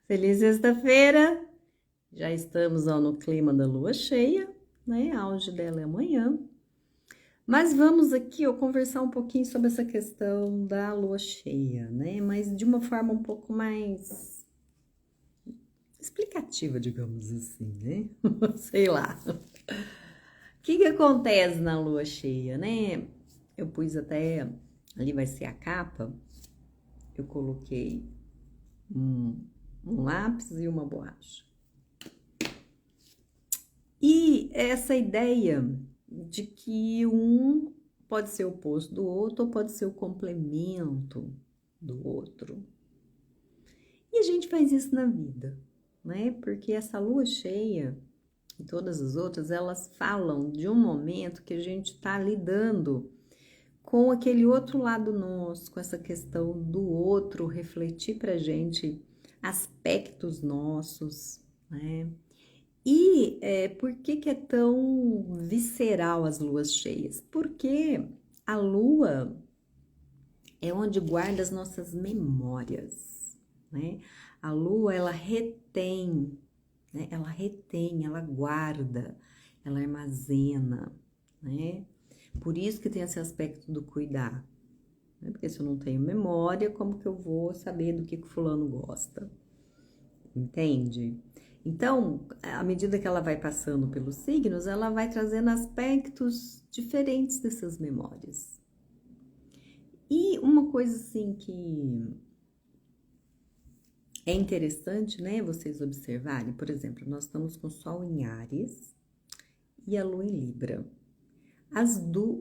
Feliz sexta-feira! Já estamos no clima da lua cheia, né? A auge dela é amanhã. Mas vamos aqui conversar um pouquinho sobre essa questão da lua cheia, né? Mas de uma forma um pouco mais explicativa, digamos assim, né? Sei lá. O que acontece na lua cheia, né? Eu pus até, ali vai ser a capa, eu coloquei um lápis e uma borracha. E essa ideia de que um pode ser o oposto do outro ou pode ser o complemento do outro. E a gente faz isso na vida, né? Porque essa lua cheia e todas as outras, elas falam de um momento que a gente está lidando com aquele outro lado nosso, com essa questão do outro refletir pra gente aspectos nossos, né? E por que é tão visceral as luas cheias? Porque a lua é onde guarda as nossas memórias, né? A lua, ela retém, né? Ela retém, ela guarda, ela armazena, né? Por isso que tem esse aspecto do cuidar, né? Porque se eu não tenho memória, como que eu vou saber do que o fulano gosta? Entende? Então, à medida que ela vai passando pelos signos, ela vai trazendo aspectos diferentes dessas memórias. E uma coisa assim que é interessante, né, vocês observarem, por exemplo, nós estamos com o Sol em Áries e a Lua em Libra.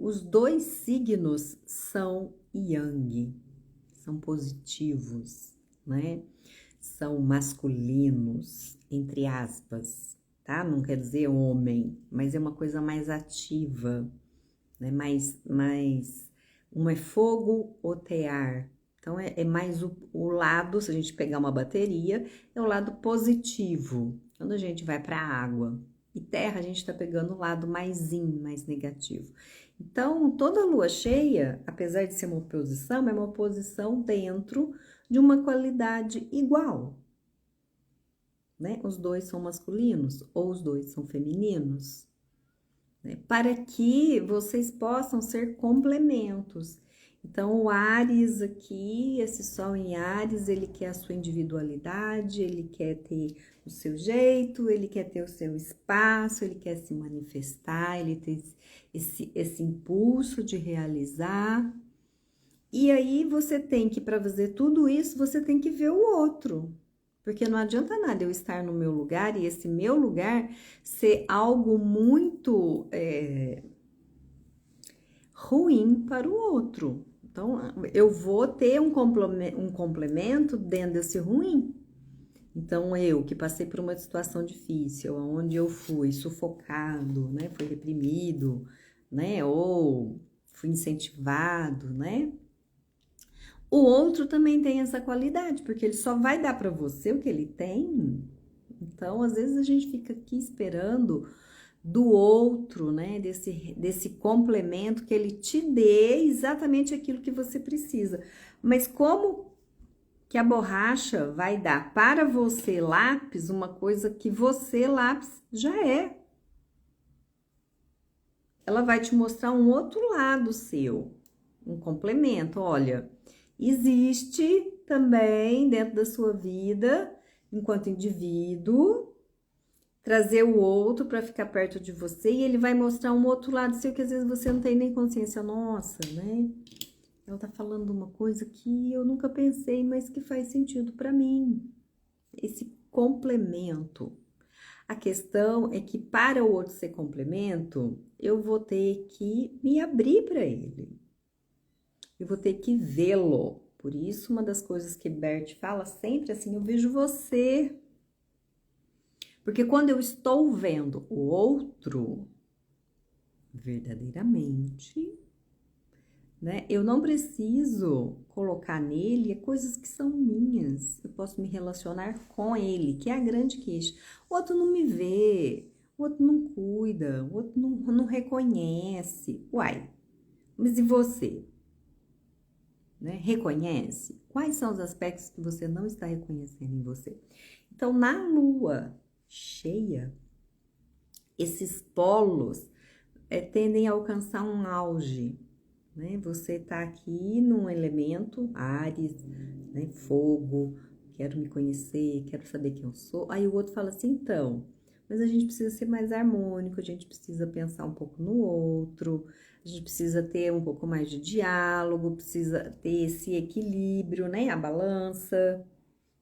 Os dois signos são Yang, são positivos, né? São masculinos, entre aspas, tá? Não quer dizer homem, mas é uma coisa mais ativa, né? Um é fogo, outro é ar. Então, é mais o lado, se a gente pegar uma bateria, é o lado positivo, quando a gente vai para a água. E terra, a gente está pegando o lado mais yin, mais negativo. Então, toda lua cheia, apesar de ser uma oposição, é uma oposição dentro de uma qualidade igual, né? Os dois são masculinos ou os dois são femininos, né? Para que vocês possam ser complementos. Então, o Áries aqui, esse Sol em Áries, ele quer a sua individualidade, ele quer ter o seu jeito, ele quer ter o seu espaço, ele quer se manifestar, ele tem esse impulso de realizar. E aí você tem que, para fazer tudo isso, você tem que ver o outro. Porque não adianta nada eu estar no meu lugar e esse meu lugar ser algo muito ruim para o outro. Então, eu vou ter um complemento dentro desse ruim. Então, eu que passei por uma situação difícil, onde eu fui sufocado, né? Fui reprimido, né? Ou fui incentivado, né? O outro também tem essa qualidade, porque ele só vai dar para você o que ele tem. Então, às vezes a gente fica aqui esperando do outro, né? Desse complemento que ele te dê exatamente aquilo que você precisa. Mas como que a borracha vai dar para você, lápis, uma coisa que você, lápis, já é? Ela vai te mostrar um outro lado seu, um complemento. Olha, existe também dentro da sua vida, enquanto indivíduo, trazer o outro para ficar perto de você e ele vai mostrar um outro lado seu que às vezes você não tem nem consciência. Nossa, né? Ela tá falando uma coisa que eu nunca pensei, mas que faz sentido para mim. Esse complemento. A questão é que para o outro ser complemento, eu vou ter que me abrir para ele. Eu vou ter que vê-lo. Por isso, uma das coisas que Bert fala sempre assim, eu vejo você. Porque quando eu estou vendo o outro verdadeiramente, né? Eu não preciso colocar nele coisas que são minhas. Eu posso me relacionar com ele, que é a grande queixa. O outro não me vê, o outro não cuida, o outro não reconhece. Uai, mas e você? né? Reconhece quais são os aspectos que você não está reconhecendo em você. Então, na lua cheia, esses polos tendem a alcançar um auge, né? Você está aqui num elemento, Áries, né? Fogo, quero me conhecer, quero saber quem eu sou. Aí o outro fala assim, então, mas a gente precisa ser mais harmônico, a gente precisa pensar um pouco no outro, a gente precisa ter um pouco mais de diálogo, precisa ter esse equilíbrio, né? A balança.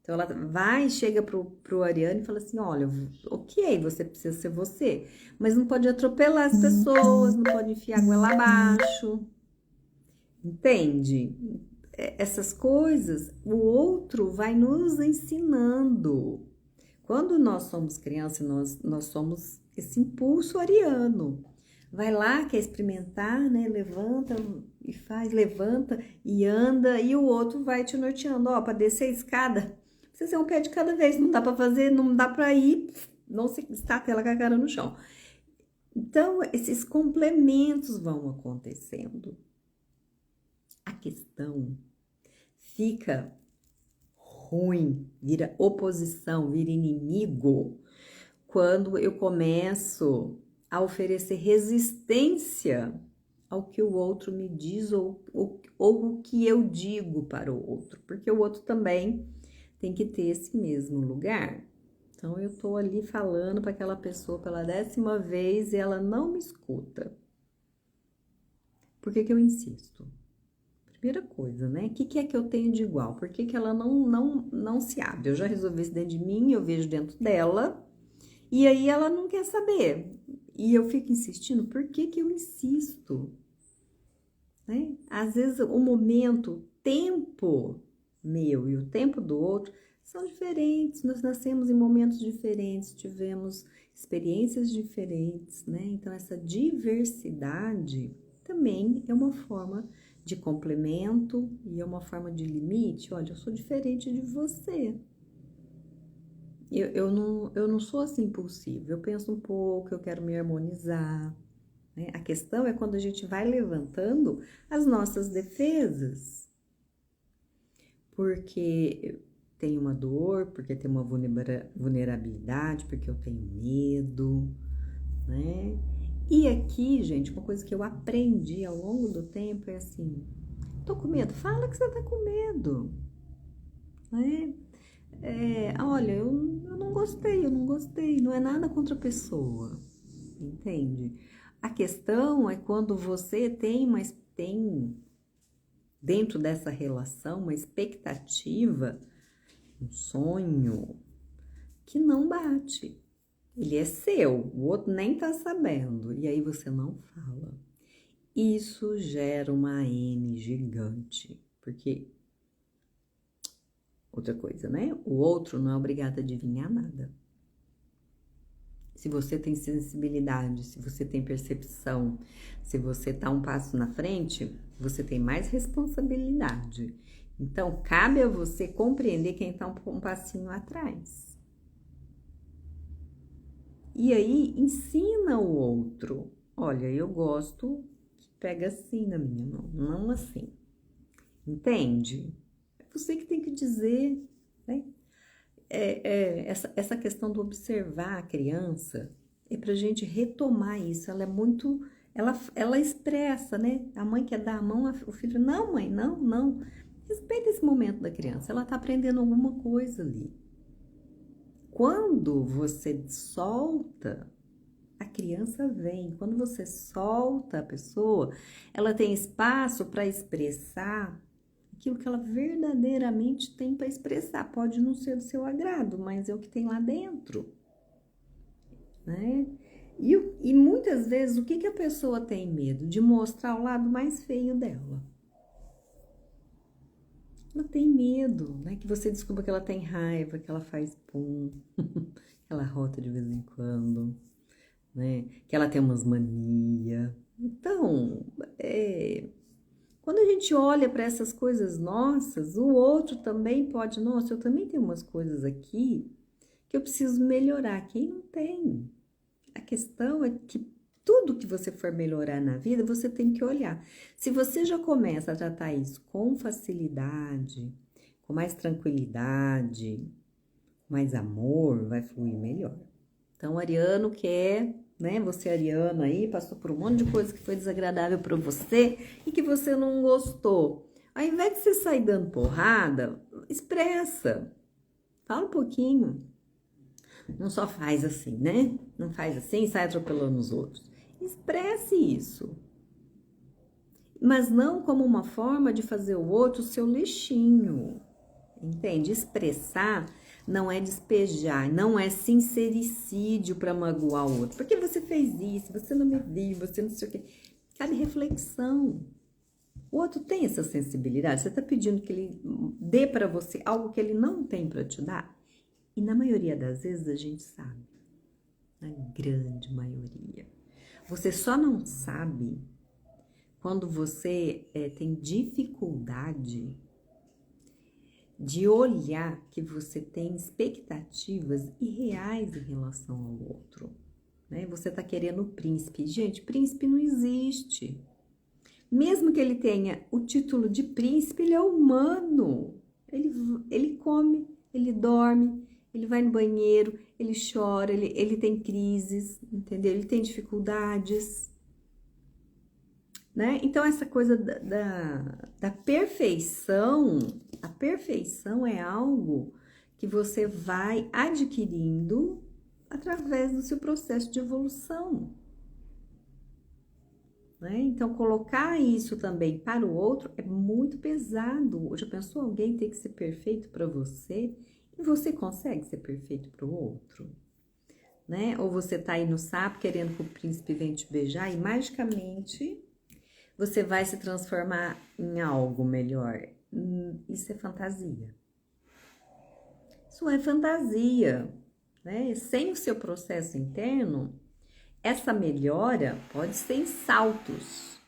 Então ela vai, chega pro Ariano e fala assim, olha, ok, você precisa ser você, mas não pode atropelar as pessoas, não pode enfiar a goela abaixo, entende? Essas coisas, o outro vai nos ensinando. Quando nós somos crianças, nós somos esse impulso ariano. Vai lá, quer experimentar, né? Levanta e faz, levanta e anda, e o outro vai te norteando. Ó, para descer a escada, precisa ser um pé de cada vez, não dá para fazer, não dá para ir, não se estatela com a cara no chão. Então, esses complementos vão acontecendo. A questão fica ruim, vira oposição, vira inimigo, quando eu começo a oferecer resistência ao que o outro me diz ou o que eu digo para o outro, porque o outro também tem que ter esse mesmo lugar. Então, eu tô ali falando para aquela pessoa pela 10ª vez e ela não me escuta. Por que que eu insisto? Primeira coisa, né? O que é que eu tenho de igual? Por que que ela não se abre? Eu já resolvi isso dentro de mim, eu vejo dentro dela, e aí ela não quer saber. E eu fico insistindo, por que que eu insisto? Né? Às vezes o momento, o tempo meu e o tempo do outro são diferentes. Nós nascemos em momentos diferentes, tivemos experiências diferentes, né? Então essa diversidade também é uma forma de complemento e é uma forma de limite. Olha, eu sou diferente de você. Eu não sou assim impulsiva, eu penso um pouco, eu quero me harmonizar, né? A questão é quando a gente vai levantando as nossas defesas, porque tem uma dor, porque tem uma vulnerabilidade, porque eu tenho medo, né? E aqui, gente, uma coisa que eu aprendi ao longo do tempo é assim, tô com medo, fala que você tá com medo, né? Olha, eu não gostei, não é nada contra a pessoa, entende? A questão é quando você tem dentro dessa relação uma expectativa, um sonho que não bate. Ele é seu, o outro nem tá sabendo, e aí você não fala. Isso gera uma AM gigante, porque outra coisa, né? O outro não é obrigado a adivinhar nada. Se você tem sensibilidade, se você tem percepção, se você tá um passo na frente, você tem mais responsabilidade. Então, cabe a você compreender quem tá um passinho atrás. E aí, ensina o outro. Olha, eu gosto que pega assim na minha mão, não assim. Entende? É você que tem que dizer, né? Essa questão do observar a criança é pra gente retomar isso. Ela é muito. Ela expressa, né? A mãe quer dar a mão, o filho, não, mãe, não. Respeita esse momento da criança, ela tá aprendendo alguma coisa ali. Quando você solta, a criança vem. Quando você solta a pessoa, ela tem espaço para expressar aquilo que ela verdadeiramente tem para expressar. Pode não ser do seu agrado, mas é o que tem lá dentro, né? E muitas vezes, o que a pessoa tem medo? De mostrar o lado mais feio dela. Ela tem medo, né? Que você descubra que ela tem raiva, que ela faz pum, que ela rota de vez em quando, né? Que ela tem umas manias. Então, quando a gente olha para essas coisas nossas, o outro também pode, nossa, eu também tenho umas coisas aqui que eu preciso melhorar. Quem não tem? A questão é que tudo que você for melhorar na vida, você tem que olhar. Se você já começa a tratar isso com facilidade, com mais tranquilidade, com mais amor, vai fluir melhor. Então, Ariano quer, né? Você, Ariano, aí, passou por um monte de coisa que foi desagradável para você e que você não gostou. Ao invés de você sair dando porrada, expressa. Fala um pouquinho. Não só faz assim, né? Não faz assim e sai atropelando os outros. Expresse isso. Mas não como uma forma de fazer o outro seu lixinho. Entende? Expressar não é despejar, não é sincericídio para magoar o outro. Porque você fez isso, você não me viu, você não sei o quê. Cabe reflexão. O outro tem essa sensibilidade. Você está pedindo que ele dê para você algo que ele não tem para te dar? E na maioria das vezes a gente sabe. Na grande maioria. Você só não sabe quando você tem dificuldade de olhar que você tem expectativas irreais em relação ao outro, né? Você tá querendo o príncipe. Gente, príncipe não existe. Mesmo que ele tenha o título de príncipe, ele é humano. Ele come, ele dorme, ele vai no banheiro, ele chora, ele tem crises, entendeu? Ele tem dificuldades, né? Então, essa coisa da perfeição, a perfeição é algo que você vai adquirindo através do seu processo de evolução, né? Então, colocar isso também para o outro é muito pesado. Já pensou alguém ter que ser perfeito para você e você consegue ser perfeito para o outro, né? Ou você tá aí no sapo querendo que o príncipe venha te beijar e magicamente você vai se transformar em algo melhor. Isso é fantasia. Isso é fantasia, né? Sem o seu processo interno, essa melhora pode ser em saltos.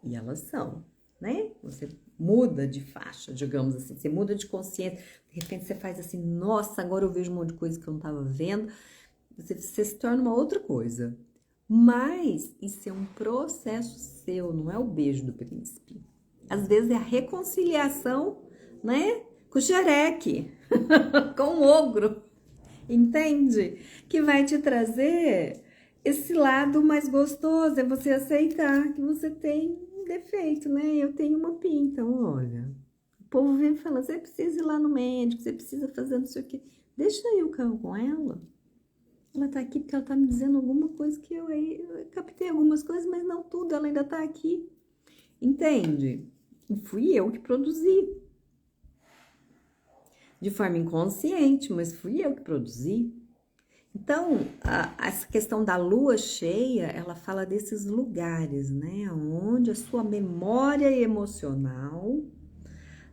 E elas são, né? Você muda de faixa, digamos assim. Você muda de consciência. De repente você faz assim, nossa, agora eu vejo um monte de coisa que eu não estava vendo. Você se torna uma outra coisa. Mas isso é um processo seu, não é o beijo do príncipe. Às vezes é a reconciliação, né? Com o xereque, com o ogro, entende? Que vai te trazer esse lado mais gostoso, é você aceitar que você tem um defeito, né? Eu tenho uma pinta, então, olha. O povo vem falando, você precisa ir lá no médico, você precisa fazer não sei o quê. Deixa eu com ela. Ela tá aqui porque ela tá me dizendo alguma coisa que eu captei algumas coisas, mas não tudo, ela ainda tá aqui. Entende? E fui eu que produzi. De forma inconsciente, mas fui eu que produzi. Então, essa questão da lua cheia, ela fala desses lugares, né? Onde a sua memória emocional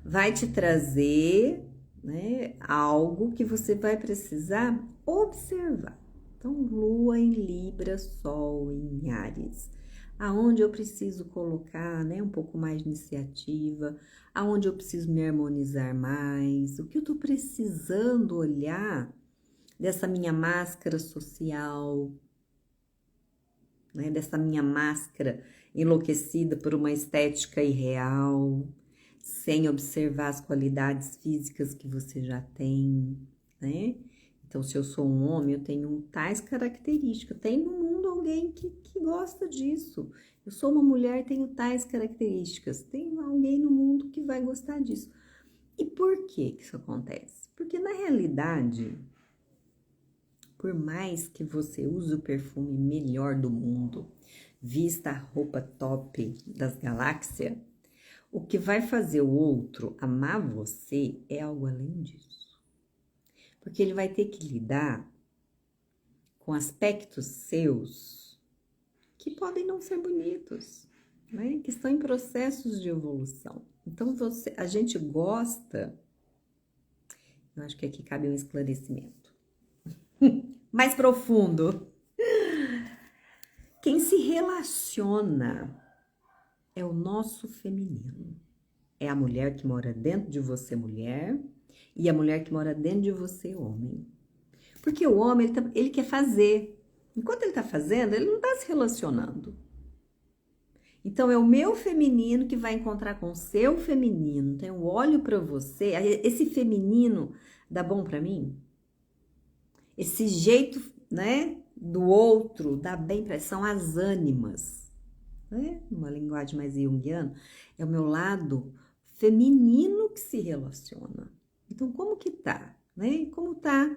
vai te trazer, né, algo que você vai precisar observar. Então, lua em Libra, sol em Áries. Aonde eu preciso colocar, né, um pouco mais de iniciativa, aonde eu preciso me harmonizar mais, o que eu tô precisando olhar dessa minha máscara social, né, dessa minha máscara enlouquecida por uma estética irreal, sem observar as qualidades físicas que você já tem, né? Então, se eu sou um homem, eu tenho tais características. Tem no mundo alguém que gosta disso. Eu sou uma mulher, tenho tais características. Tem alguém no mundo que vai gostar disso. E por que isso acontece? Porque, na realidade, por mais que você use o perfume melhor do mundo, vista a roupa top das galáxias, o que vai fazer o outro amar você é algo além disso. Porque ele vai ter que lidar com aspectos seus que podem não ser bonitos, né? Que estão em processos de evolução. Então, a gente gosta, eu acho que aqui cabe um esclarecimento mais profundo. Quem se relaciona é o nosso feminino. É a mulher que mora dentro de você, mulher, e a mulher que mora dentro de você, homem. Porque o homem, ele quer fazer. Enquanto ele está fazendo, ele não está se relacionando. Então, é o meu feminino que vai encontrar com o seu feminino. Então, eu olho para você, esse feminino dá bom para mim? Esse jeito, né, do outro dá bem para são as ânimas, né? Numa linguagem mais junguiana, é o meu lado feminino que se relaciona. Então, como que tá, né? Como tá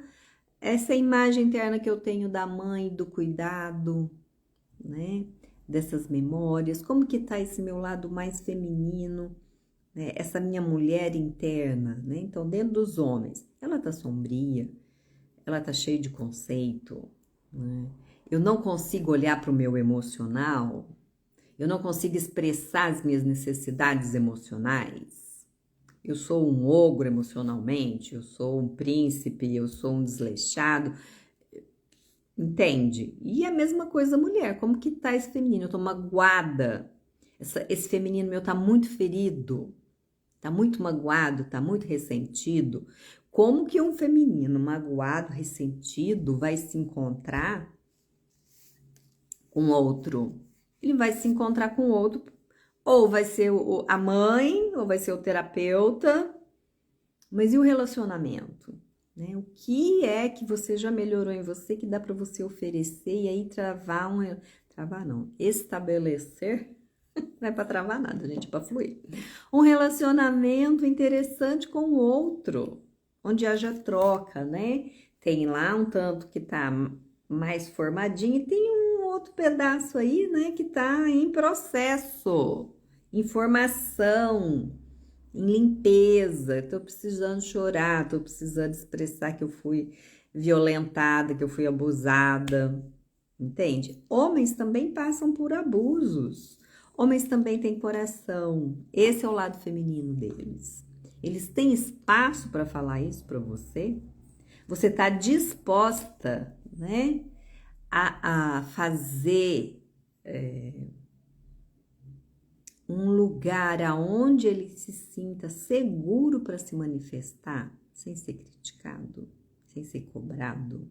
essa imagem interna que eu tenho da mãe, do cuidado, né? Dessas memórias, como que tá esse meu lado mais feminino, né? Essa minha mulher interna, né? Então, dentro dos homens, ela tá sombria, ela tá cheia de conceito, né? Eu não consigo olhar para o meu emocional, eu não consigo expressar as minhas necessidades emocionais. Eu sou um ogro emocionalmente, eu sou um príncipe, eu sou um desleixado. Entende? E a mesma coisa a mulher, como que tá esse feminino? Eu tô magoada, esse feminino meu tá muito ferido, tá muito magoado, tá muito ressentido. Como que um feminino magoado, ressentido vai se encontrar com outro? Ele vai se encontrar com outro, ou vai ser a mãe, ou vai ser o terapeuta, mas e o relacionamento? Né? O que é que você já melhorou em você que dá para você oferecer e aí travar não, estabelecer, não é para travar nada, gente, é para fluir. Um relacionamento interessante com o outro, onde haja troca, né? Tem lá um tanto que tá mais formadinho e tem um outro pedaço aí, né, que tá em processo, em formação, em limpeza. Tô precisando chorar, tô precisando expressar que eu fui violentada, que eu fui abusada, entende? Homens também passam por abusos. Homens também têm coração. Esse é o lado feminino deles. Eles têm espaço para falar isso para você? Você está disposta, né, a fazer um lugar aonde ele se sinta seguro para se manifestar, sem ser criticado, sem ser cobrado,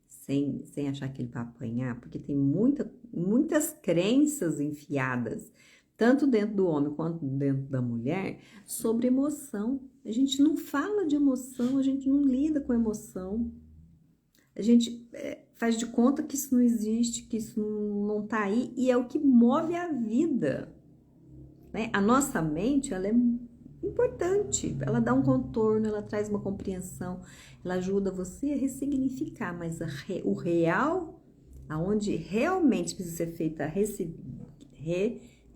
sem achar que ele vai apanhar, porque tem muitas crenças enfiadas, tanto dentro do homem quanto dentro da mulher, sobre emoção. A gente não fala de emoção, a gente não lida com emoção. A gente faz de conta que isso não existe, que isso não tá aí, e é o que move a vida. Né? A nossa mente, ela é importante, ela dá um contorno, ela traz uma compreensão, ela ajuda você a ressignificar, mas o real, aonde realmente precisa ser feita a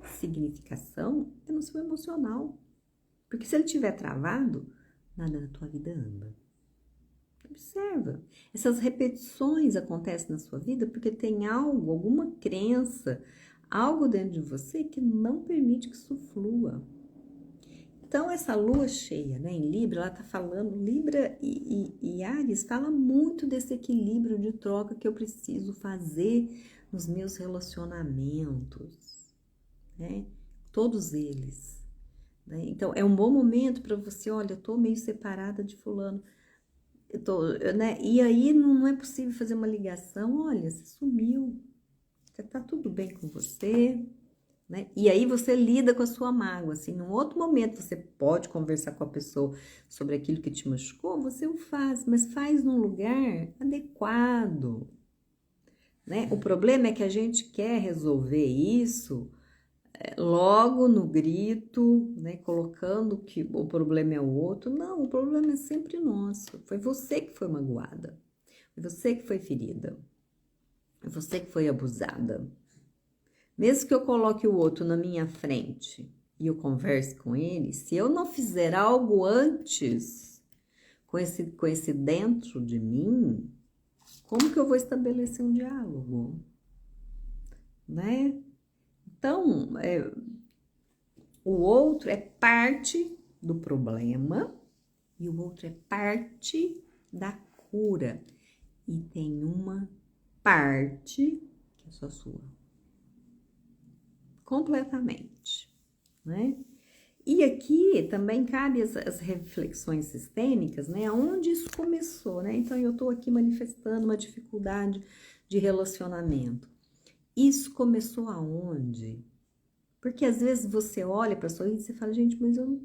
ressignificação, é no seu emocional. Porque se ele estiver travado, nada na tua vida anda. Observa. Essas repetições acontecem na sua vida porque tem algo, alguma crença, algo dentro de você que não permite que isso flua. Então, essa lua cheia, né, em Libra, ela tá falando, Libra e Áries fala muito desse equilíbrio de troca que eu preciso fazer nos meus relacionamentos, né? Todos eles. Né? Então, é um bom momento para você, olha, eu tô meio separada de fulano, né? E aí não é possível fazer uma ligação, olha, você sumiu, tá tudo bem com você, né? E aí você lida com a sua mágoa, assim, num outro momento você pode conversar com a pessoa sobre aquilo que te machucou, você o faz, mas faz num lugar adequado, né? O problema é que a gente quer resolver isso logo no grito, né? Colocando que o problema é o outro. Não, o problema é sempre nosso. Foi você que foi magoada, foi você que foi ferida, foi você que foi abusada. Mesmo que eu coloque o outro na minha frente e eu converse com ele, se eu não fizer algo antes com esse dentro de mim, como que eu vou estabelecer um diálogo? Né? Então, o outro é parte do problema e o outro é parte da cura. E tem uma parte que é só sua. Completamente, né? E aqui também cabe as reflexões sistêmicas, né? Onde isso começou, né? Então, eu tô aqui manifestando uma dificuldade de relacionamento. Isso começou aonde? Porque às vezes você olha para sua vida e você fala, gente, mas eu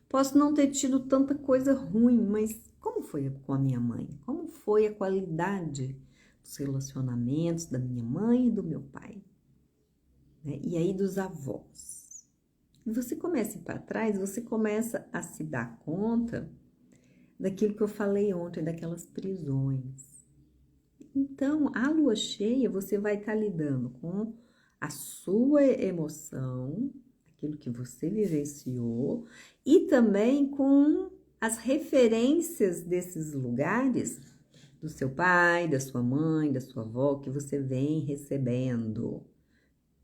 posso não ter tido tanta coisa ruim, mas como foi com a minha mãe? Como foi a qualidade dos relacionamentos da minha mãe e do meu pai? Né? E aí dos avós. E você começa a ir para trás, você começa a se dar conta daquilo que eu falei ontem, daquelas prisões. Então, a lua cheia, você vai estar lidando com a sua emoção, aquilo que você vivenciou, e também com as referências desses lugares, do seu pai, da sua mãe, da sua avó, que você vem recebendo.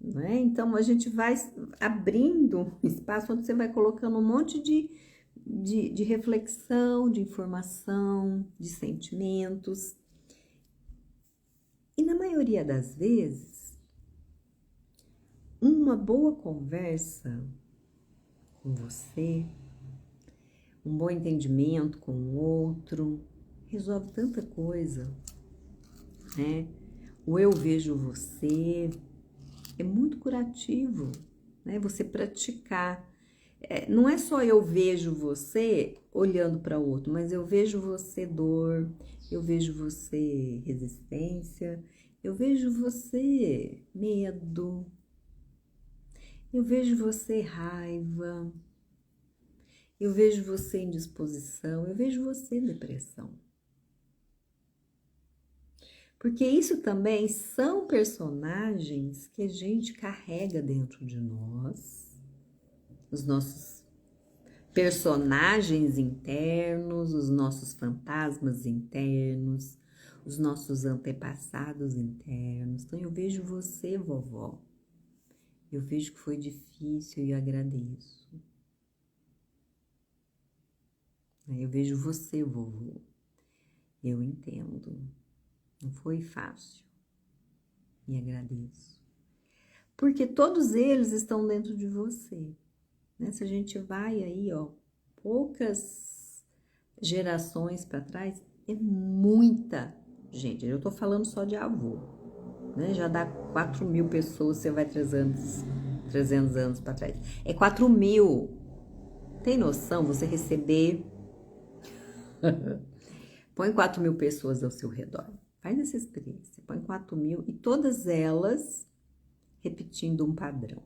Né? Então, a gente vai abrindo espaço onde você vai colocando um monte de reflexão, de informação, de sentimentos. E na maioria das vezes, uma boa conversa com você, um bom entendimento com o outro, resolve tanta coisa, né? O eu vejo você é muito curativo, né? Você praticar. Não é só eu vejo você olhando para o outro, mas eu vejo você dor, eu vejo você resistência, eu vejo você medo, eu vejo você raiva, eu vejo você indisposição, eu vejo você depressão. Porque isso também são personagens que a gente carrega dentro de nós, os nossos personagens internos, os nossos fantasmas internos, os nossos antepassados internos. Então eu vejo você, vovó. Eu vejo que foi difícil e agradeço. Eu vejo você, vovô. Eu entendo. Não foi fácil. E agradeço. Porque todos eles estão dentro de você. Né? Se a gente vai aí, ó, poucas gerações para trás, é muita gente. Eu tô falando só de avô. Né? Já dá 4.000 pessoas, você vai 300 anos para trás. É 4.000. Tem noção você receber? Põe 4.000 pessoas ao seu redor. Faz essa experiência. Põe 4.000 e todas elas repetindo um padrão.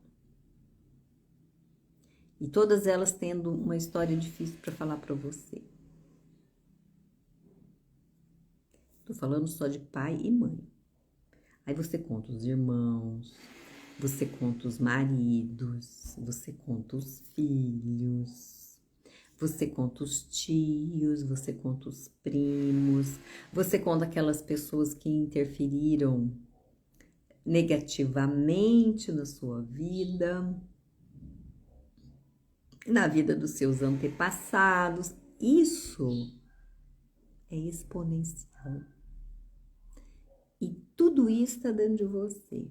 E todas elas tendo uma história difícil para falar para você. Tô falando só de pai e mãe. Aí você conta os irmãos, você conta os maridos, você conta os filhos, você conta os tios, você conta os primos, você conta aquelas pessoas que interferiram negativamente na sua vida, na vida dos seus antepassados. Isso é exponencial. E tudo isso está dentro de você.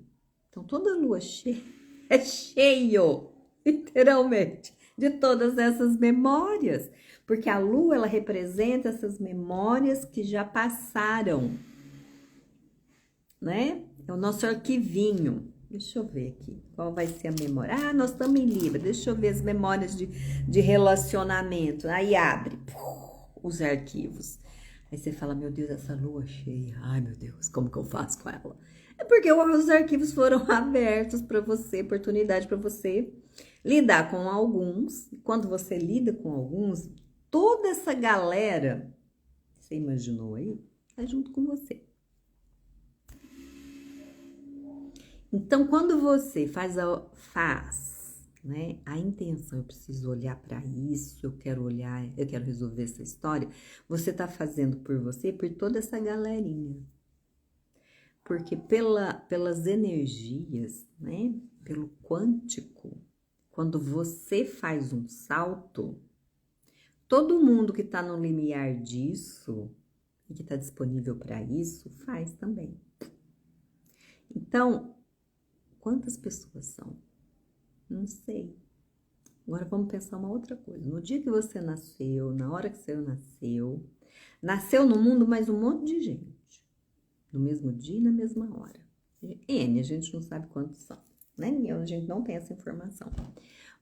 Então, toda lua cheia é cheio, literalmente, de todas essas memórias. Porque a lua, ela representa essas memórias que já passaram, né? É o nosso arquivinho. Deixa eu ver aqui, qual vai ser a memória? Ah, nós estamos em Libra, deixa eu ver as memórias de relacionamento. Aí abre os arquivos. Aí você fala, meu Deus, essa lua cheia, ai meu Deus, como que eu faço com ela? É porque os arquivos foram abertos para você, oportunidade para você lidar com alguns. Quando você lida com alguns, toda essa galera, você imaginou aí, tá junto com você. Então, quando você faz né, a intenção, eu preciso olhar para isso, eu quero olhar, eu quero resolver essa história, você tá fazendo por você, por toda essa galerinha. Porque pelas energias, né, pelo quântico, quando você faz um salto, todo mundo que tá no limiar disso, e que tá disponível para isso, faz também. Então, quantas pessoas são? Não sei. Agora vamos pensar uma outra coisa. No dia que você nasceu, na hora que você nasceu no mundo mais um monte de gente. no mesmo dia e na mesma hora. N, a gente não sabe quantos são, né? A gente não tem essa informação.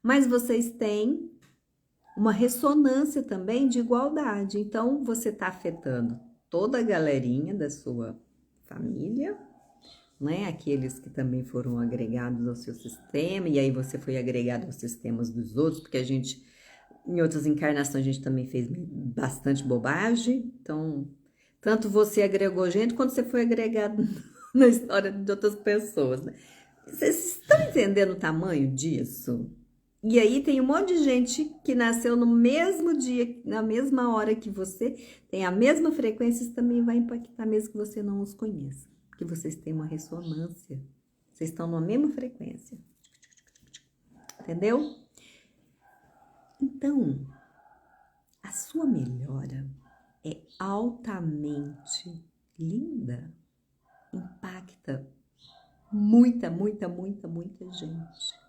Mas vocês têm uma ressonância também de igualdade. Então, você está afetando toda a galerinha da sua família, né? Aqueles que também foram agregados ao seu sistema, e aí você foi agregado aos sistemas dos outros, porque a gente, em outras encarnações, a gente também fez bastante bobagem. Então, tanto você agregou gente, quanto você foi agregado na história de outras pessoas, né? Vocês estão entendendo o tamanho disso? E aí tem um monte de gente que nasceu no mesmo dia, na mesma hora que você, tem a mesma frequência, isso também vai impactar mesmo que você não os conheça. Porque vocês têm uma ressonância. Vocês estão na mesma frequência. Entendeu? Então, a sua melhora é altamente linda. Impacta muita gente.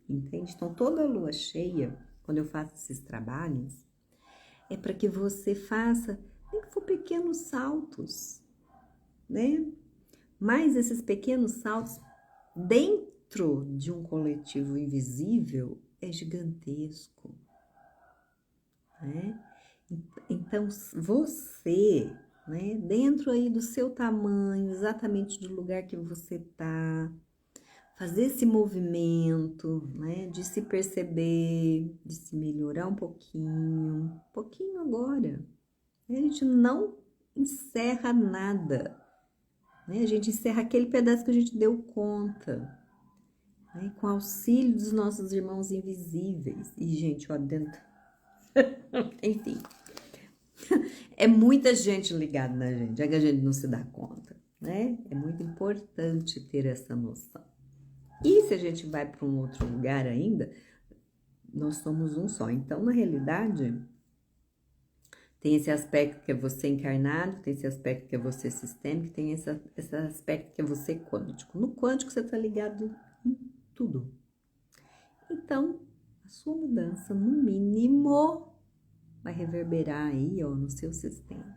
Entende? Então, toda lua cheia, quando eu faço esses trabalhos, é para que você faça, nem que for pequenos saltos, né? Mas esses pequenos saltos, dentro de um coletivo invisível, é gigantesco, né? Então, você, né, dentro aí do seu tamanho, exatamente do lugar que você tá, fazer esse movimento, né, de se perceber, de se melhorar um pouquinho agora. A gente não encerra nada, né? A gente encerra aquele pedaço que a gente deu conta, né, com auxílio dos nossos irmãos invisíveis. E, gente, ó, dentro... Enfim, é muita gente ligada na gente, é que a gente não se dá conta, né? É muito importante ter essa noção. E se a gente vai para um outro lugar ainda, nós somos um só. Então, na realidade, tem esse aspecto que é você encarnado, tem esse aspecto que é você sistêmico, tem esse aspecto que é você quântico. No quântico, você está ligado em tudo. Então, a sua mudança, no mínimo, vai reverberar aí, ó, no seu sistema.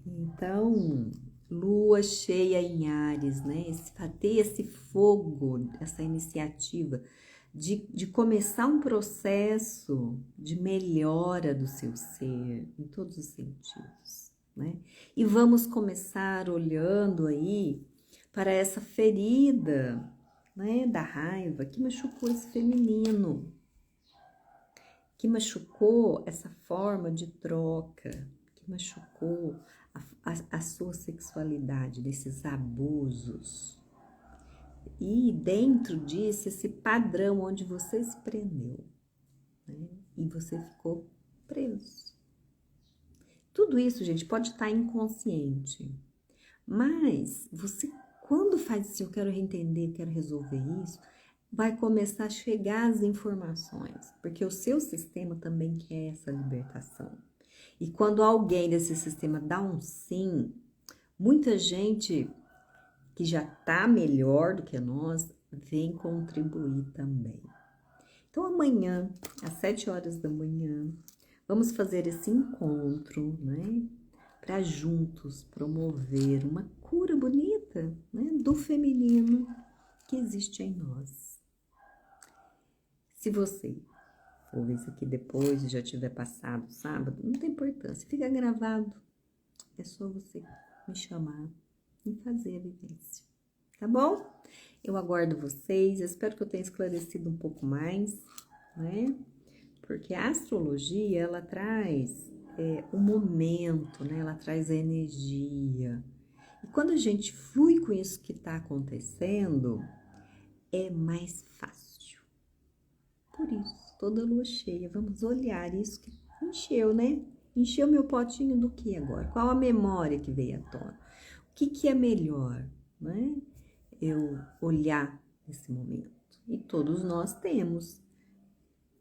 Então, lua cheia em Áries, né? Ter esse fogo, essa iniciativa de começar um processo de melhora do seu ser, em todos os sentidos, né? E vamos começar olhando aí para essa ferida, né, da raiva que machucou esse feminino, que machucou essa forma de troca, que machucou a sua sexualidade, desses abusos. E dentro disso, esse padrão onde você se prendeu, né? E você ficou preso. Tudo isso, gente, pode estar inconsciente. Mas você, quando faz assim, eu quero entender, quero resolver isso, vai começar a chegar as informações, porque o seu sistema também quer essa libertação. E quando alguém desse sistema dá um sim, muita gente que já está melhor do que nós vem contribuir também. Então, amanhã, às 7 horas da manhã, vamos fazer esse encontro, né? Para juntos promover uma cura bonita, né, do feminino que existe em nós. Se você for ver isso aqui depois e já tiver passado sábado, não tem importância, fica gravado. É só você me chamar e fazer a vivência, tá bom? Eu aguardo vocês, espero que eu tenha esclarecido um pouco mais, né? Porque a astrologia, ela traz o momento, né? Ela traz a energia. E quando a gente flui com isso que está acontecendo, é mais fácil. Por isso, toda lua cheia, vamos olhar isso que encheu, né? Encheu meu potinho do que agora? Qual a memória que veio à tona? O que é melhor, né? Eu olhar nesse momento. E todos nós temos,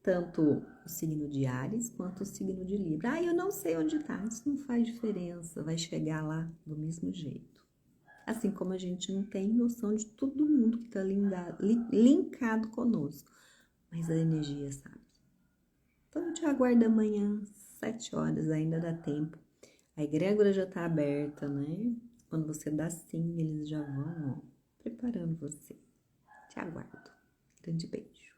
tanto o signo de Áries quanto o signo de Libra. Ah, eu não sei onde tá. Isso não faz diferença, vai chegar lá do mesmo jeito. Assim como a gente não tem noção de todo mundo que está linkado conosco. Mas a energia sabe. Então, eu te aguardo amanhã, 7 horas, ainda dá tempo. A egrégora já tá aberta, né? Quando você dá sim, eles já vão, ó, preparando você. Te aguardo. Grande beijo.